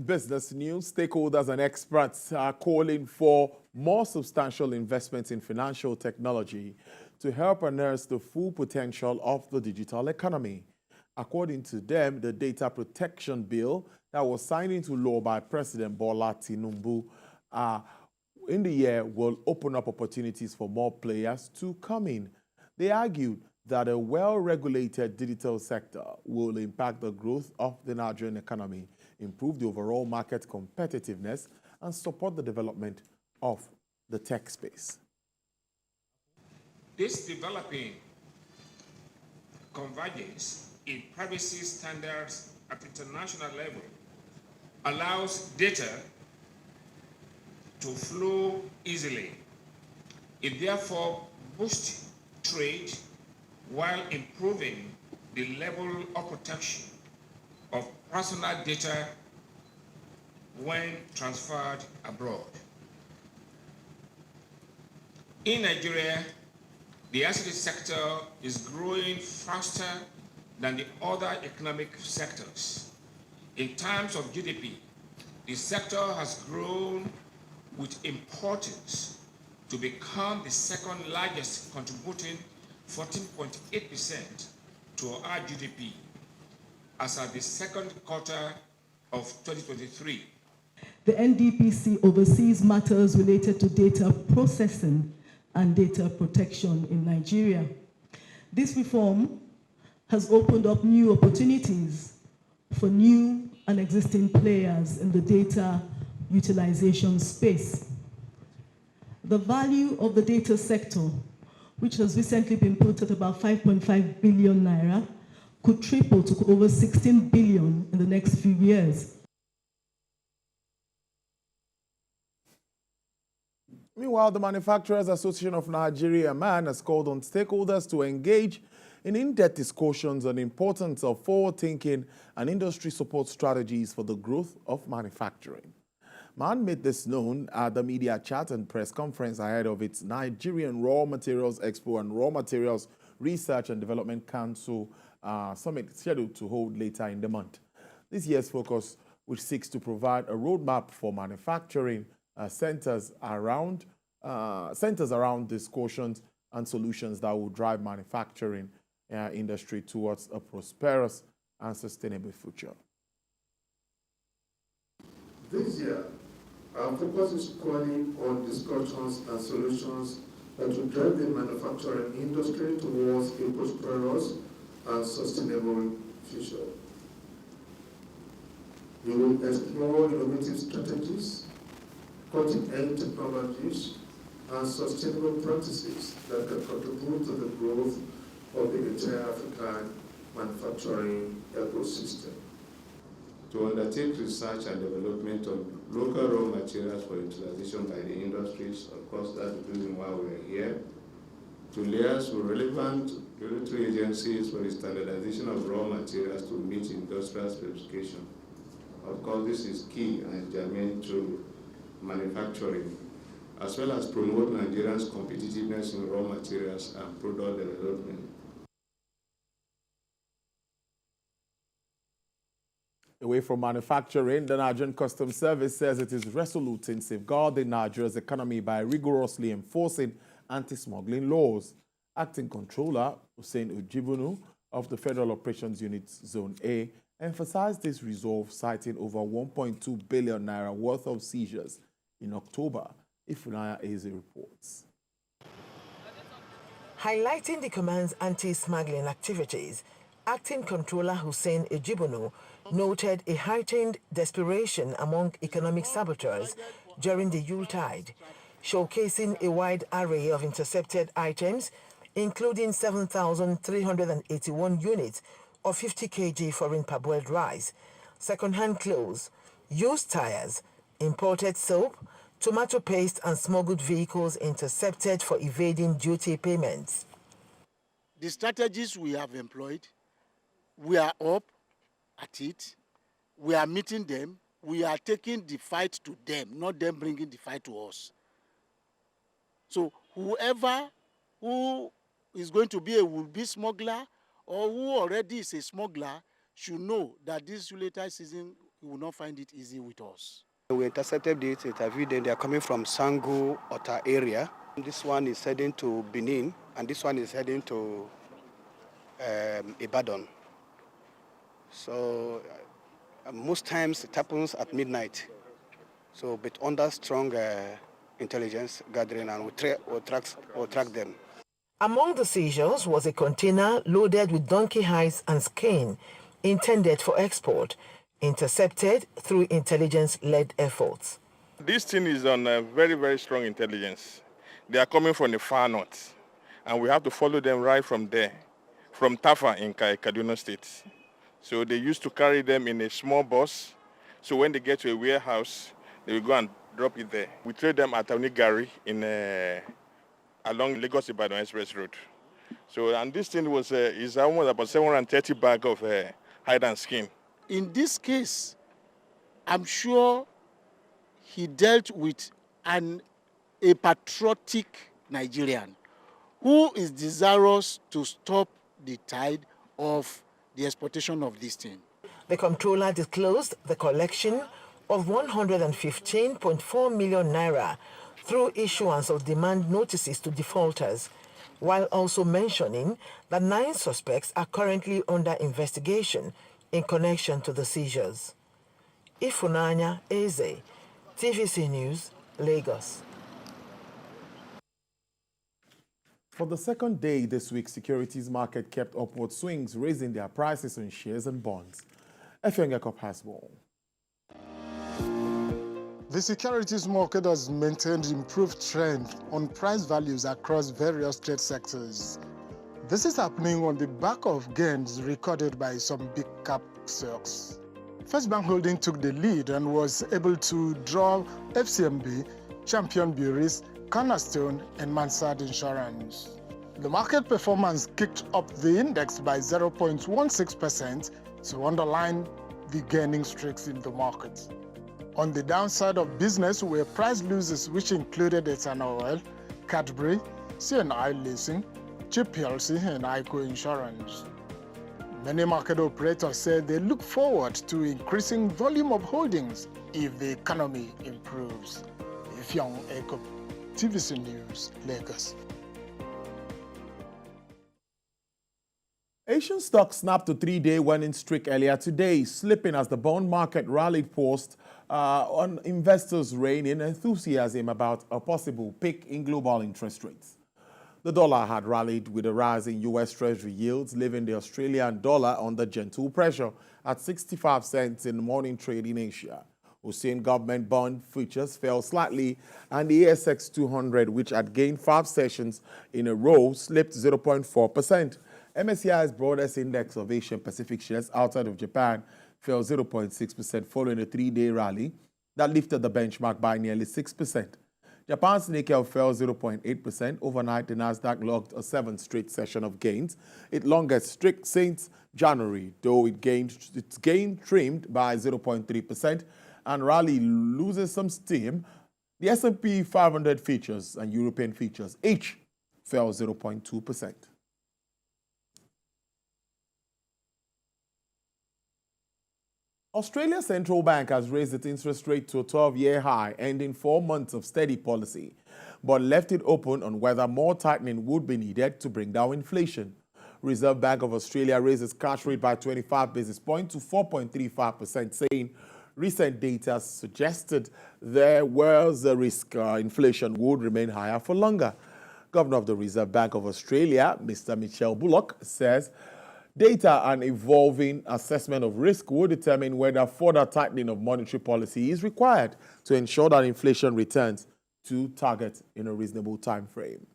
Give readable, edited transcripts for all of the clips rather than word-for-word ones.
Business news, stakeholders and experts are calling for more substantial investments in financial technology to help harness the full potential of the digital economy. According to them, the data protection bill that was signed into law by President Bola Tinubu in the year will open up opportunities for more players to come in. They argued that a well-regulated digital sector will impact the growth of the Nigerian economy, improve the overall market competitiveness, and support the development of the tech space. This developing convergence in privacy standards at international level allows data to flow easily. It therefore boosts trade while improving the level of protection of personal data when transferred abroad. In Nigeria, the ICT sector is growing faster than the other economic sectors. In terms of GDP, the sector has grown with importance to become the second largest, contributing 14.8% to our GDP as at the second quarter of 2023. The NDPC oversees matters related to data processing and data protection in Nigeria. This reform has opened up new opportunities for new and existing players in the data utilization space. The value of the data sector, which has recently been put at about 5.5 billion naira, could triple to over 16 billion in the next few years. Meanwhile, the Manufacturers Association of Nigeria, MAN, has called on stakeholders to engage in in-depth discussions on the importance of forward-thinking and industry support strategies for the growth of manufacturing. MAN made this known at the media chat and press conference ahead of its Nigerian Raw Materials Expo and Raw Materials Research and Development Council summit scheduled to hold later in the month. This year's focus, which seeks to provide a roadmap for manufacturing, centers around discussions and solutions that will drive manufacturing industry towards a prosperous and sustainable future. This year, our focus is calling on discussions and solutions that will drive the manufacturing industry towards a prosperous and sustainable future. We will explore innovative strategies, cutting-edge technologies, and sustainable practices that can contribute to the growth of the entire African manufacturing ecosystem. To undertake research and development of local raw materials for utilization by the industries, of course that's the reason why we're here. To liaise with relevant regulatory agencies for the standardization of raw materials to meet industrial specification. Of course, this is key and germane to manufacturing, as well as promote Nigerians' competitiveness in raw materials and product development. Away from manufacturing, the Nigerian Customs Service says it is resolute in safeguarding Nigeria's economy by rigorously enforcing anti-smuggling laws. Acting Controller Hussein Ujibunu of the Federal Operations Unit Zone A emphasized this resolve, citing over 1.2 billion naira worth of seizures in October, Ifunaya Eze reports. Highlighting the command's anti-smuggling activities, Acting Controller Hussein Ujibunu noted a heightened desperation among economic saboteurs during the Yuletide, showcasing a wide array of intercepted items, including 7,381 units of 50 kg foreign parboiled rice, second-hand clothes, used tires, imported soap, tomato paste, and smuggled vehicles intercepted for evading duty payments. The strategies we have employed, we are up at it, we are meeting them, we are taking the fight to them, not them bringing the fight to us. So whoever who is going to be a would-be smuggler or who already is a smuggler should know that this Yuletide season you will not find it easy with us. We intercepted it, interviewed them. They are coming from Sango, Ota area. This one is heading to Benin, and this one is heading to Ibadan. So most times it happens at midnight. So, but under strong intelligence gathering, and we'll track them. Among the seizures was a container loaded with donkey hides and skin intended for export, intercepted through intelligence-led efforts. This thing is on very, very strong intelligence. They are coming from the far north, and we have to follow them right from there, from Tafa in Kaduna State. So they used to carry them in a small bus. So when they get to a warehouse, they will go and drop it there. We trade them at Onigari in along Lagos-Ibadan Express Road. So, and this thing was is almost about 730 bags of hide and skin. In this case, I'm sure he dealt with a patriotic Nigerian who is desirous to stop the tide of the exportation of this thing. The comptroller disclosed the collection of 115.4 million naira through issuance of demand notices to defaulters, while also mentioning that 9 suspects are currently under investigation in connection to the seizures. Ifunanya Eze, TVC News, Lagos. For the second day this week, securities market kept upward swings, raising their prices on shares and bonds. Efengekop has more. The securities market has maintained improved trend on price values across various trade sectors. This is happening on the back of gains recorded by some big cap stocks. First Bank Holding took the lead and was able to draw FCMB, Champion Breweries, Cornerstone, and Mansard Insurance. The market performance kicked up the index by 0.16% to underline the gaining streaks in the market. On the downside of business were price losses, which included Eternal Oil, Cadbury, CNI Leasing, Chip PLC, and ICO Insurance. Many market operators said they look forward to increasing volume of holdings if the economy improves. Ifyong Ekop, TVC News, Lagos. Asian stocks snapped a 3-day winning streak earlier today, slipping as the bond market rallied post on investors' reigning enthusiasm about a possible peak in global interest rates. The dollar had rallied with a rise in U.S. Treasury yields, leaving the Australian dollar under gentle pressure at 65 cents in the morning trade in Asia. Australian government bond futures fell slightly, and the ASX 200, which had gained 5 sessions in a row, slipped 0.4%. MSCI's broadest index of Asian Pacific shares outside of Japan fell 0.6% following a 3-day rally that lifted the benchmark by nearly 6%. Japan's Nikkei fell 0.8%. Overnight, the Nasdaq logged a 7th straight session of gains, its longest streak since January, though its gain trimmed by 0.3% and rally loses some steam. The S&P 500 futures and European futures each fell 0.2%. Australia's central bank has raised its interest rate to a 12-year high, ending 4 months of steady policy, but left it open on whether more tightening would be needed to bring down inflation. Reserve Bank of Australia raised its cash rate by 25 basis points to 4.35%, saying recent data suggested there was a risk inflation would remain higher for longer. Governor of the Reserve Bank of Australia, Mr. Michelle Bullock, says data and evolving assessment of risk will determine whether further tightening of monetary policy is required to ensure that inflation returns to target in a reasonable time frame.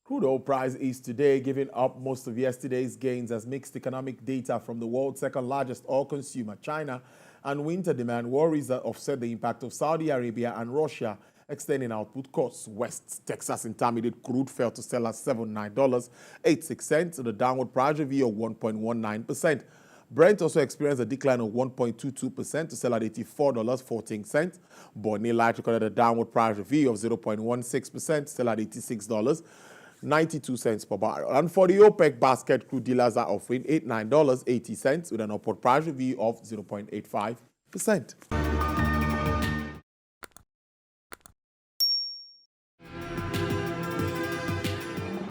Crude oil price is today giving up most of yesterday's gains as mixed economic data from the world's second largest oil consumer, China, and winter demand worries that offset the impact of Saudi Arabia and Russia extending output costs. West Texas Intermediate crude fell to sell at $79.86, and a downward price review of 1.19%. Brent also experienced a decline of 1.22% to sell at $84.14. Bonnie Light recorded a downward price review of 0.16% to sell at $86. 92 cents per barrel. And for the OPEC basket, crude dealers are offering $89.80 with an upward price review of 0.85%.